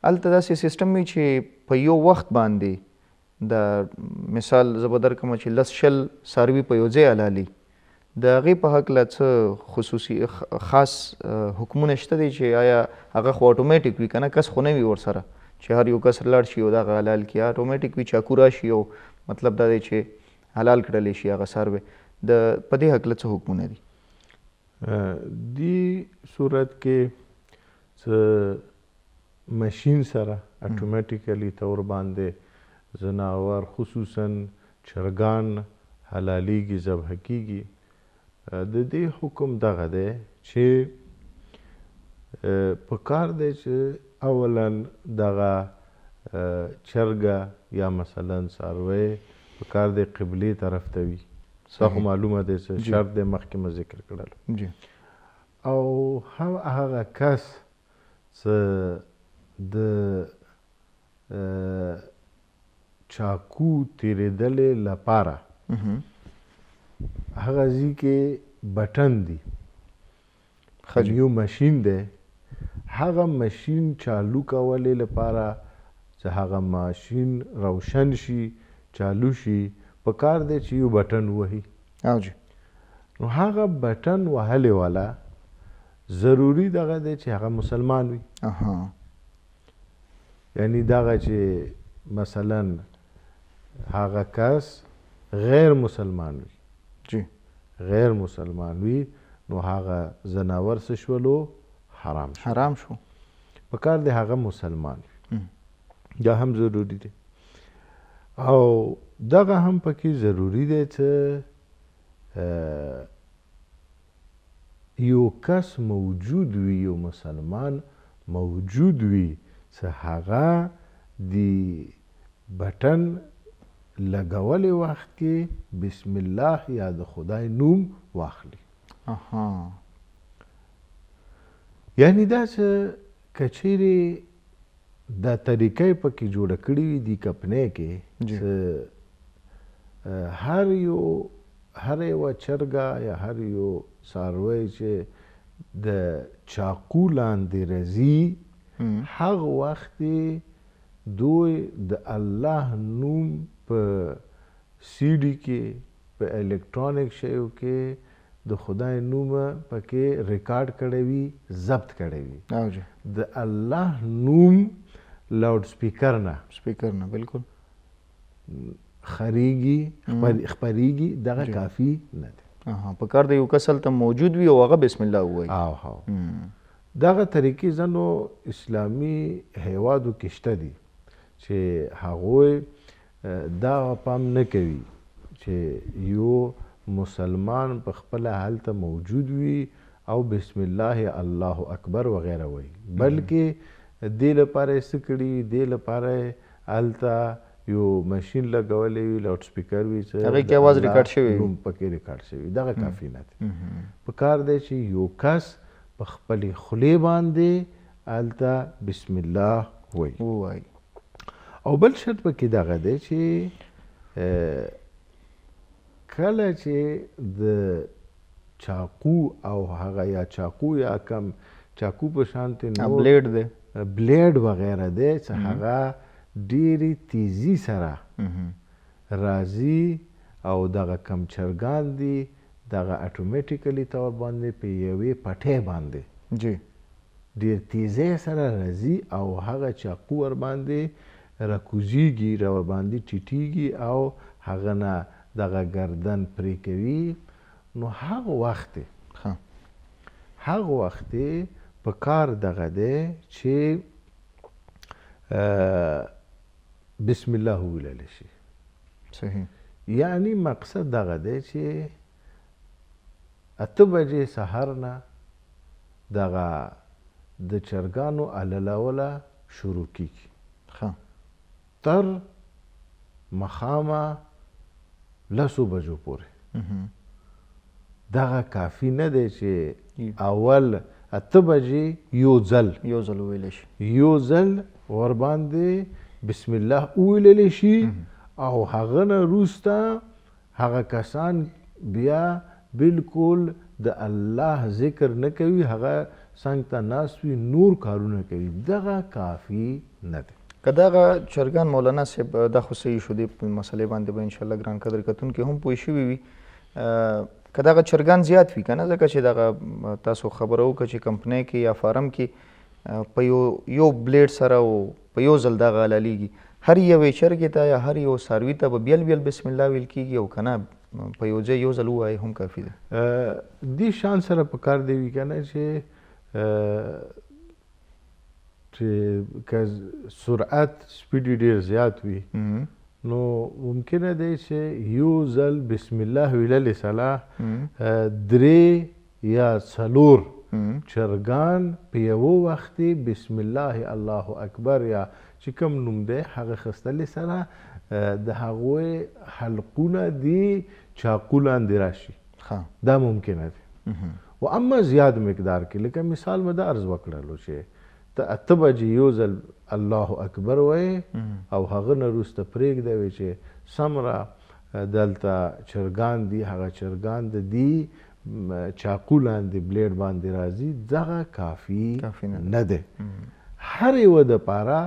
هلته داسې سیسټم وي چې په یو وخت باندې د مثال زه به درکړم چې 10-20 څاروي په یو ځای حلالي د هغې په هکله څه خصوصي خاص حکمونه شته دی چې آیا هغه خو اټومیټیک وي که نه کس خو نه وي ورسره چې هر یو کس لاړ شي او دغه حلال کړي اټومیټیک وي چاکو راشي او مطلب دا دی چې حلال کړلی شي هغه څاروی په دې هکله څه حکمونه دي دې صورت کې څه مشین سره اټومیټیکلی طور باندې ځناور خصوصا چرګان حلالیږي ذبح کیږي د دې حکم دغه دی چې پکار دی چې اولا دغه چرګه یا مثلا څاروی پکار دی قبلې طرف ته وي ستا خو معلومه دی چې شرط دی مخکې مې ذکر کړل او هم هغه کس څه د چاکو تیرېدلې لپاره هغه ځای کې بټن دی یو ماشین دی هغه ماشین چالو کولې لپاره چې هغه ماشین روشن شي چالو شي پکار دی چې یو بټن ووهي نو هغه بټن وهلې والا ضروري دغه دی چې هغه مسلمان وي یعنی دغه چې مثلا هغه کس غیر مسلمان وي غیر مسلمان وي نو هغه ځناور څه شولو حرام شو پکار دی هغه مسلمان وي دا هم ضروري دی او دغه هم پکې ضروري دی چې یو کس موجود وي یو مسلمان موجود وي چې هغه د بټن لګولې وخت کې بسم الله یا د خدای نوم واخلي یعنی دا چې که چیرې دا طریقه یې پکې جوړه کړې وي دې کمپنۍ کې چې هر یوه چرګه یا هر یو څاروی چې د چاقو لاندې راځي هغه وخت دوی د الله نوم په سیډي کې په الکترونیک شیو کې د خدای نوم پکې ریکارډ کړی وي ضبط کړی وي د الله نوم لاؤډ سپیکر نه بالکل خپریږي دغه کافي نه دی پکار دی یو کس هلته موجود وي او هغه بسم الله ووایي دغه طریقې ځنو اسلامي هیوادو کې شته دي چې هغوی دا پام نه کوي چې یو مسلمان په خپله هلته موجود وي او بسم الله الله اکبر وغیره وایي بلکې دې لپاره یې څه کړي دې لپاره هلته یو ماشین لګولی وي لاؤډ سپیکر وي چې هغې کې اواز ریکارډ شوی نوم پکې ریکارډ شوي دغه کافي نه دی پکار دی چې یو کس په خپلې خولې باندې هلته بسم الله وایي او بل شرط پکې دغه دی چې کله چې د چاقو او هغه یا چاقو یا کم چاقو په شانتې بلیډ وغیره دی چې هغه ډېرې تیزي سره راځي او دغه کم چرګان دي دغه اټومیټیکلی طور باندې په یوې پټۍ باندې ډېر تیزۍ سره راځي او هغه چاقو ورباندې راکوزیږي ورباندې ټیټیږي او هغه نه دغه گردن پرې کوي نو هغه وخت په کار دغه دی چې بسم الله وویلی شي صحیح یعنی مقصد دغه دی چې 8 بجې سهار نه دغه د چرګانو عللوله شروع کیږي تر مخامه 10 بجو پورې دغه کافي نه دی چې اول 8 بجې یو ځل وویلی شي یو ځل ورباندې بسم الله وویلی شي او هغه نه وروسته هغه کسان بیا بالکل د الله ذکر نه کوي هغه څنګ ته ناست وي نور کارونه کوي دغه کافي نه دی. که دغه چرګان مولانا صاحب دا خو صحیح شو دې په مسلې باندې به انشاءالله ګران قدر کتونکي هم پوه شوي وي. که دغه چرګان زیات وي که نه ځکه چې دغه تاسو خبره وکړه چې کمپنۍ کې یا فارم کې په یو بلیډ سره او په یو ځل دغه حلالیږي هر یوې چرګې ته یا هر یو څاروي ته به بیل بیل بسم الله ویل کېږي او که نه په یو ځای یو ځل ووایې هم کافي ده. دې شان سره پکار دی وي که نه چې که سرعت سپیډ ډېر زیات وي نو ممکنه دی چې یو ځل بسم الله ویللې سره 3 یا 4 چرګان په یوه وخت بسم الله الله اکبر یا چې کوم نوم دی هغه اخیستلې سره د هغوی حلقونه دي چاقو لاندې راشي دا ممکنه دی. و اما زیاد مقدار کې لکه مثال مې دا عرض وکړلو چې ته 8 بجې یو ځل الله اکبر وایې او هغه نه وروسته پرېږدوې چې څومره دلته چرګان دي هغه چرګان د دې چاقو لاندې بلیډ باندې راځي دغه کافي نه دی. هر یوه دپاره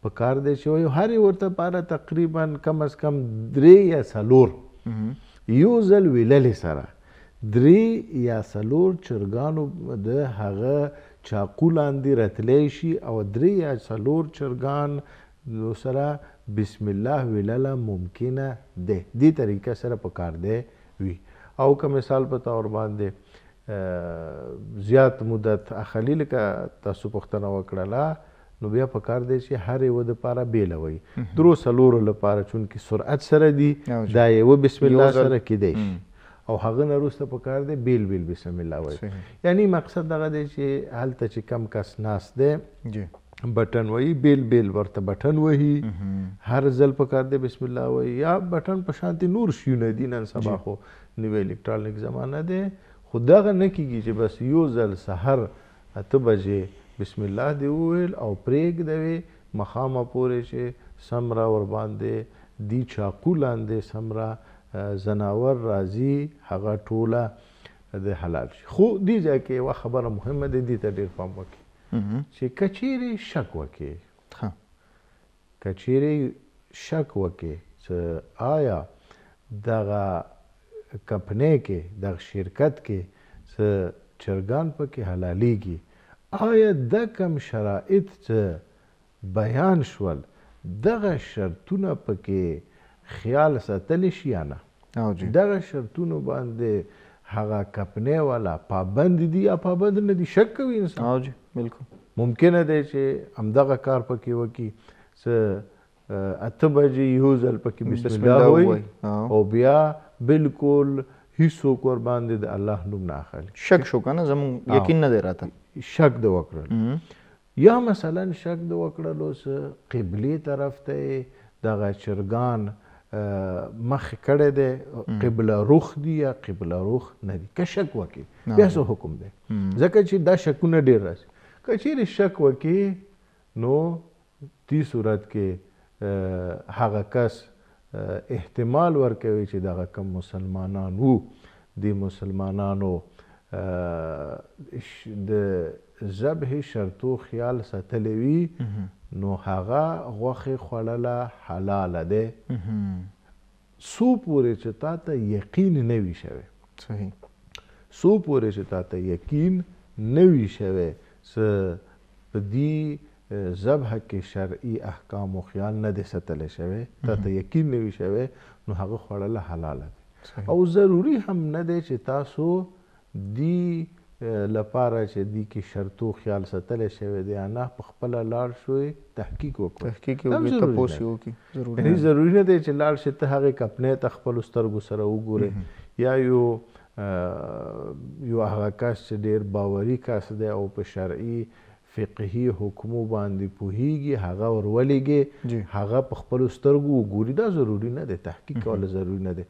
پکار دی چې وایو هر یوه دپاره تقریبا کم از کم 3 یا 4 یو ځل ویللې سره 3 یا 4 چرګانو د هغه چاقو لاندې رتلی شي او 3 یا 4 چرګان سره بسم الله ویلله ممکنه دی. دې طریقه سره پکار دی وي. او که مثال په طور باندې زیات مدت اخلي لکه تاسو پوښتنه وکړله نو بیا پکار دی چې هر یوه دپاره بیله وایي 3-4 لپاره چونکې سرعت سره دي دا یوه بسم الله سره کیدی شي او هغه نه وروسته پکار دی بیل بیل بسم الله وایي. یعنی مقصد دغه دی چې هلته چې کم کس ناست دی بټن وایي بیل بیل ورته بټن وهي هر ځل پکار دی بسم الله وایي یا بټن په شانتي نور شیونه دي نن سبا خو نوی الکترونیک زمانه دی خو دغه نه کیږي چې بس یو ځل سحر 8 بجې بسم الله دی وویل او پرېږدوې مخامه پورې چې څومره ورباندې دي چاقو لاندې څومره زناور راځي هغه ټوله د حلال شي. خو دې ځای کې یوه خبره مهمه ده دې ته ډېر پام وکړي چې که چیرې شک وکړې چې آیا دغه کمپنۍ کې دغه شرکت کې څه چرګان پکې حلالیږي آیا د کوم شرایط څه بیان شول دغه شرطونه پکې خیال ساتلی شي یا نه دغه شرطونو باندې هغه کمپنۍ والا پابند دي یا پابند نه دي شک کوي انسان بالکل ممکنه دی چې همدغه کار پکې وکړي څه 8 بجې یو ځل پکې بسم الله وایي او بیا بالکل هیڅوک ورباندې د الله نوم نه اخلي شک شو که نه زموږ یقین نه دی راته شک د وکړلو یا مثلا شک د وکړلو څه قبلې طرف ته دغه چرګان مخ کړی دی قبله رخ دي یا قبله رخ نه دي که شک وکړي بیا څه حکم دی ځکه چې دا شکونه ډېر راځي که چیرې شک وکړي نو دې صورت کې هغه کس احتمال ورکوي چې دغه کم مسلمانان وو د مسلمانانو د ذبح شرطو خیال ساتلی وي نو هغه غوښې خوړله حلاله دی څو پورې چې تا ته یقین نه وي شوی څو پورې چې تا ته یقین نه وي شوی څه په دې ذبح کې شرعي احکام و خیال نه دی ساتلی شوی تا ته یقین نه وي شوی نو هغه خوړله حلاله دی او ضروري هم نه دی چې تاسو دې لپاره چې دې کې شرطو خیال ساتلی شوی دی یا نه په خپله لاړ شوی تحقیق وکړو یعنې ضروري نه دی چې لاړ شي ته هغې کمپنۍ ته خپلو سترګو سره وګورې یا یو هغه کس چې ډېر باوري کس دی او په شرعي فقهي حکمو باندې پوهیږي هغه ورولېږي هغه په خپلو سترګو وګوري دا ضروري نه دی تحقیق کول ضروري نه دی